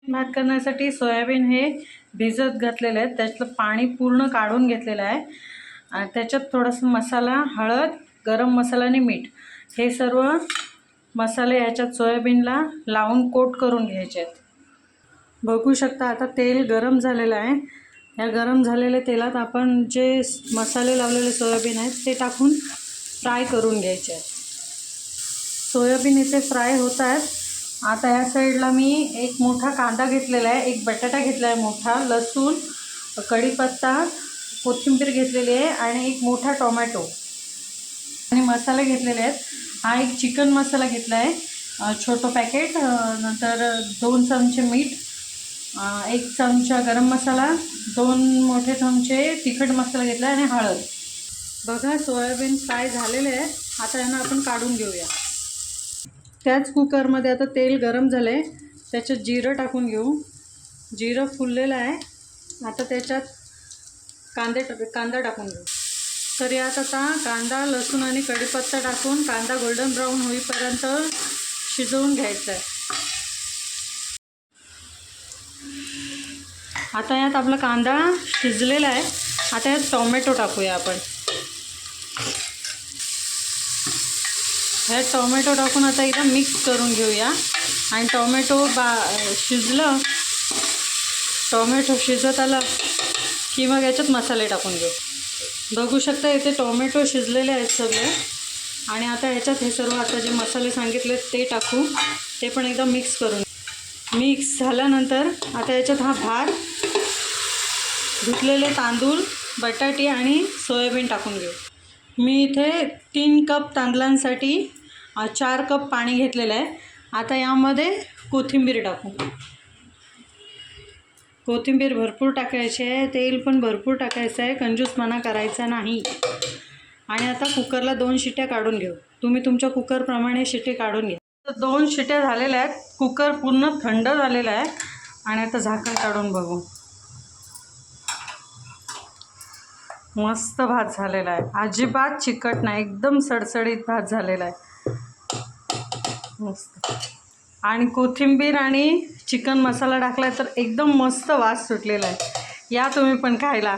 भात करण्यासाठी सोयाबीन हे भिजत घातलेले आहेत, त्यातलं पाणी पूर्ण काढून घेतलेलं आहे आणि त्याच्यात थोडासा मसाला, हळद, गरम मसाला आणि मीठ हे सर्व मसाले ह्याच्यात सोयाबीनला लावून कोट करून घ्यायचे आहेत। बघू शकता आता तेल गरम झालेलं आहे। या गरम झालेल्या तेलात आपण जे मसाले लावलेले सोयाबीन आहेत ते टाकून फ्राय करून घ्यायचे आहेत। सोयाबीन इथे फ्राय होत आहेत। आता या साईडला मी एक मोठा कांदा घेतलेला आहे, एक बटाटा घेतला आहे मोठा, लसूण, कढीपत्ता, कोथिंबीर घेतलेली आहे आणि एक मोठा टोमॅटो आणि मसाले घेतलेले आहेत। हा एक चिकन मसाला घेतला आहे छोटं पॅकेट, नंतर 2 चमचे मीठ, 1 चमचा गरम मसाला, 2 मोठे चमचे तिखट मसाला घेतला आणि हळद। बघा सोयाबीन फ्राय झालेले आहे। आता यांना आपण काढून घेऊया। त्याच कुकरमध्ये आता तेल गरम झालं आहे, त्याच्यात जिरं टाकून घेऊ। जिरं फुललेलं आहे। आता त्याच्यात कांदा टाकून घेऊ। तर यात आता कांदा, लसूण आणि कढीपत्ता टाकून कांदा गोल्डन ब्राऊन होईपर्यंत शिजवून घ्यायचा आहे। आता यात आपला कांदा शिजलेला आहे। आता यात टोमॅटो टाकूया आपण। ह्यात टोमॅटो टाकून आता एकदा मिक्स करून घेऊया आणि टोमॅटो शिजलं, टोमॅटो शिजत आलं की मग याच्यात मसाले टाकून घेऊ। बघू शकता इथे टोमॅटो शिजलेले आहेत सगळे आणि आता ह्याच्यात हे सर्व आता जे मसाले सांगितले ते टाकू, ते पण एकदा मिक्स करून। मिक्स झाल्यानंतर आता याच्यात हा भात, धुतलेले तांदूळ, बटाटे आणि सोयाबीन टाकून घेऊ। मी इथे 3 कप तांदळांसाठी 4 कप पाणी घेतलेलं आहे। आता यामध्ये कोथिंबीर टाकू। कोथिंबीर भरपूर टाकायची आहे, तेल पण भरपूर टाकायचं आहे, कंजूसपणा करायचा नाही। आणि आता कुकरला 2 शिट्या काढून घेऊ। तुम्ही तुमच्या कुकरप्रमाणे शिट्टे काढून घ्या। तर 2 शिट्या झालेल्या आहेत। कुकर पूर्ण थंड झालेला आहे आणि आता झाकण काढून बघू। मस्त भात झालेला आहे, अजिबात चिकट नाही, एकदम सडसडीत भात झालेला आहे, मस्त। आणि कोथिंबीर आणि चिकन मसाला टाकला तर एकदम मस्त वास सुटलेला आहे। या तुम्ही पण खायला।